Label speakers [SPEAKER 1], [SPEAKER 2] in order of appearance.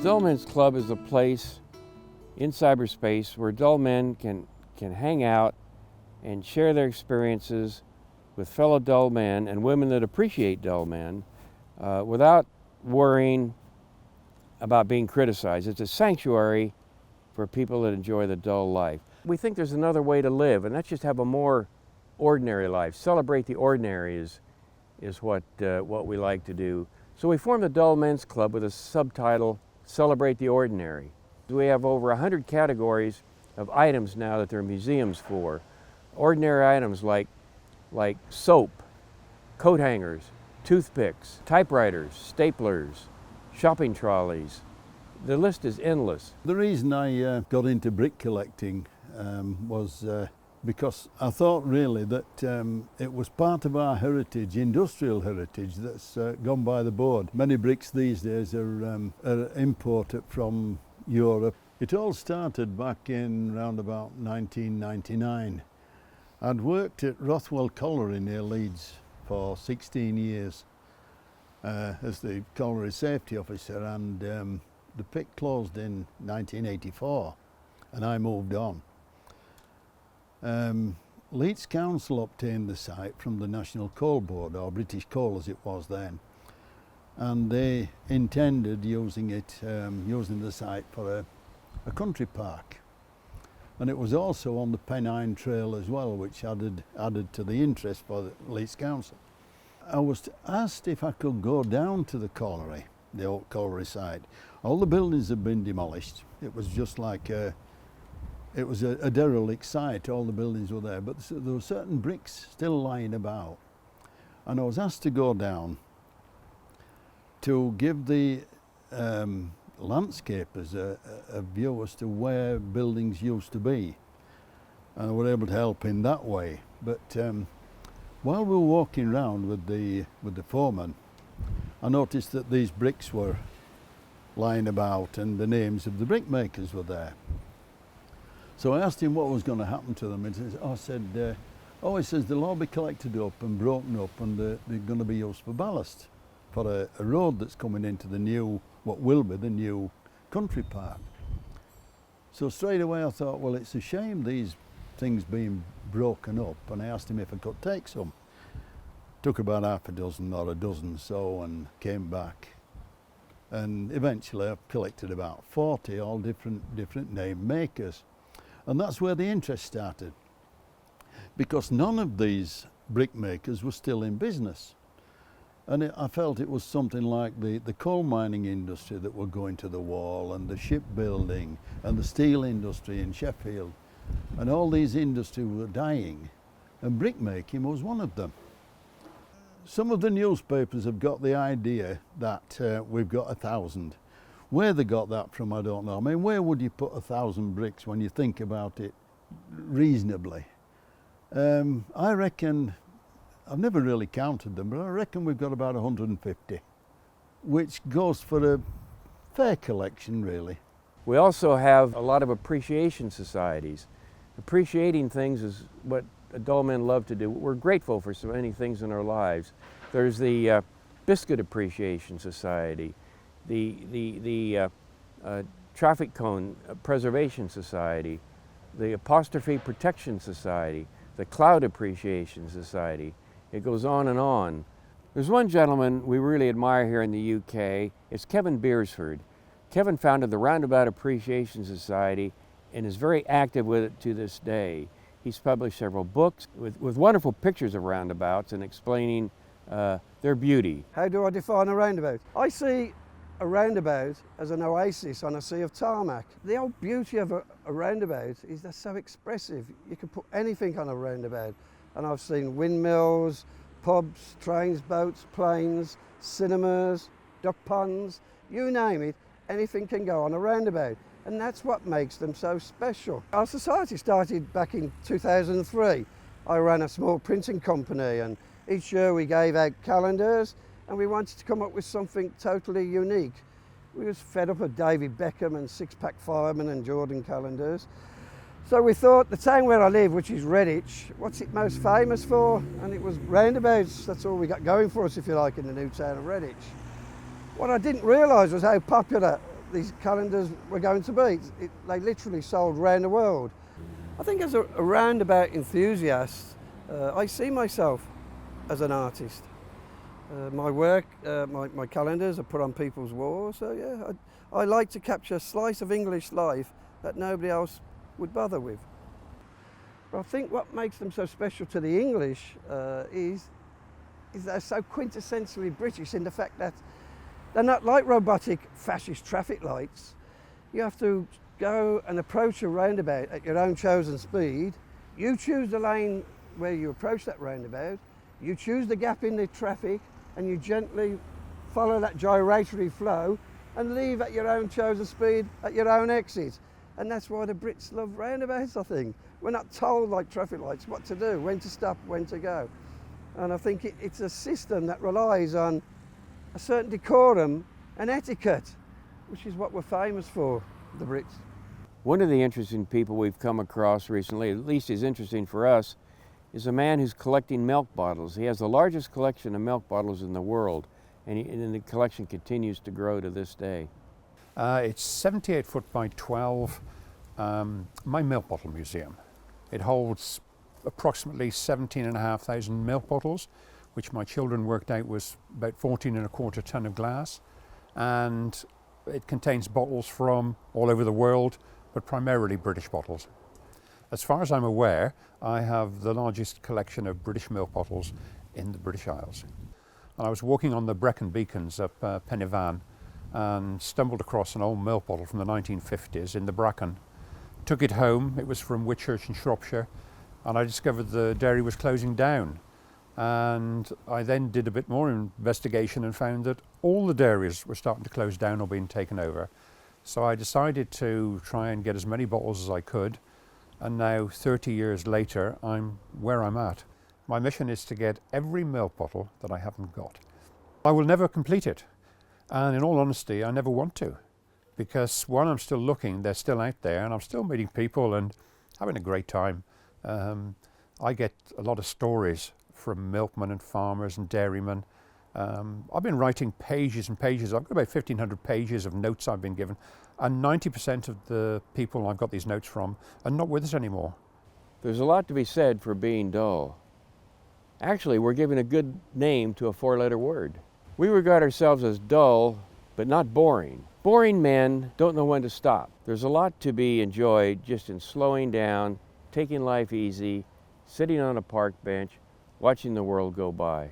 [SPEAKER 1] Dull Men's Club is a place in cyberspace where dull men can hang out and share their experiences with fellow dull men and women that appreciate dull men without worrying about being criticized. It's a sanctuary for people that enjoy the dull life. We think there's another way to live, and that's just have a more ordinary life. Celebrate the ordinary is what we like to do. So we formed the Dull Men's Club with a subtitle, Celebrate the Ordinary. We have over 100 categories of items now that there are museums for. Ordinary items like soap, coat hangers, toothpicks, typewriters, staplers, shopping trolleys. The list is endless.
[SPEAKER 2] The reason I got into brick collecting was because I thought really that it was part of our heritage, industrial heritage, that's gone by the board. Many bricks these days are imported from Europe. It all started back in around about 1999. I'd worked at Rothwell Colliery near Leeds for 16 years as the colliery safety officer, and the pit closed in 1984 and I moved on. Leeds Council obtained the site from the National Coal Board, or British Coal as it was then, and they intended using the site for a country park. And it was also on the Pennine Trail as well, which added to the interest for the Leeds Council. I was asked if I could go down to the colliery, the old colliery site. All the buildings had been demolished. It was just like a derelict site. All the buildings were there, but there were certain bricks still lying about. And I was asked to go down to give the landscapers a view as to where buildings used to be, and I was able to help in that way. But while we were walking around with the foreman, I noticed that these bricks were lying about and the names of the brickmakers were there. So I asked him what was going to happen to them, and he says they'll all be collected up and broken up, and they're going to be used for ballast for a road that's coming into what will be the new country park. So straight away I thought, well, it's a shame these things being broken up, and I asked him if I could take some. Took about half a dozen or a dozen so, and came back. And eventually I've collected about 40, all different name makers. And that's where the interest started, because none of these brick makers were still in business. And I felt it was something like the coal mining industry that were going to the wall, and the shipbuilding and the steel industry in Sheffield. And all these industries were dying, and brickmaking was one of them. Some of the newspapers have got the idea that we've got 1,000. Where they got that from, I don't know. I mean, where would you put 1,000 bricks when you think about it reasonably? I reckon, I've never really counted them, but I reckon we've got about 150, which goes for a fair collection, really.
[SPEAKER 1] We also have a lot of appreciation societies. Appreciating things is what dull men love to do. We're grateful for so many things in our lives. There's the Biscuit Appreciation Society, the Traffic Cone Preservation Society, the Apostrophe Protection Society, the Cloud Appreciation Society. It goes on and on. There's one gentleman we really admire here in the UK. It's Kevin Beresford. Kevin founded the Roundabout Appreciation Society and is very active with it to this day. He's published several books with wonderful pictures of roundabouts and explaining their beauty.
[SPEAKER 3] How do I define a roundabout? I see a roundabout as an oasis on a sea of tarmac. The whole beauty of a roundabout is they're so expressive. You can put anything on a roundabout. And I've seen windmills, pubs, trains, boats, planes, cinemas, duck ponds, you name it, anything can go on a roundabout. And that's what makes them so special. Our society started back in 2003. I ran a small printing company, and each year we gave out calendars, and we wanted to come up with something totally unique. We was fed up of David Beckham and Six-Pack Fireman and Jordan calendars. So we thought the town where I live, which is Redditch, what's it most famous for? And it was roundabouts. That's all we got going for us, if you like, in the new town of Redditch. What I didn't realise was how popular these calendars were going to be. They literally sold around the world. I think as a roundabout enthusiast, I see myself as an artist. My work, my calendars are put on people's walls, so yeah, I like to capture a slice of English life that nobody else would bother with. But I think what makes them so special to the English is they're so quintessentially British in the fact that they're not like robotic fascist traffic lights. You have to go and approach a roundabout at your own chosen speed. You choose the lane where you approach that roundabout, you choose the gap in the traffic, and you gently follow that gyratory flow and leave at your own chosen speed at your own exit. And that's why the Brits love roundabouts, I think. We're not told, like traffic lights, what to do, when to stop, when to go. And I think it's a system that relies on a certain decorum and etiquette, which is what we're famous for, the Brits.
[SPEAKER 1] One of the interesting people we've come across recently, at least is interesting for us, is a man who's collecting milk bottles. He has the largest collection of milk bottles in the world, and the collection continues to grow to this day.
[SPEAKER 4] It's 78 foot by 12, my milk bottle museum. It holds approximately 17,500 milk bottles, which my children worked out was about 14.25 ton of glass. And it contains bottles from all over the world, but primarily British bottles. As far as I'm aware, I have the largest collection of British milk bottles in the British Isles. And I was walking on the Brecon Beacons up Pen y Fan and stumbled across an old milk bottle from the 1950s in the Bracken. Took it home, it was from Whitchurch in Shropshire, and I discovered the dairy was closing down. And I then did a bit more investigation and found that all the dairies were starting to close down or being taken over. So I decided to try and get as many bottles as I could, and now 30 years later I'm where I'm at. My mission is to get every milk bottle that I haven't got. I will never complete it, and in all honesty I never want to, because while I'm still looking, they're still out there and I'm still meeting people and having a great time. I get a lot of stories from milkmen and farmers and dairymen. I've been writing pages and pages. I've got about 1,500 pages of notes I've been given, and 90% of the people I've got these notes from are not with us anymore.
[SPEAKER 1] There's a lot to be said for being dull. Actually, we're giving a good name to a four-letter word. We regard ourselves as dull, but not boring. Boring men don't know when to stop. There's a lot to be enjoyed just in slowing down, taking life easy, sitting on a park bench, watching the world go by.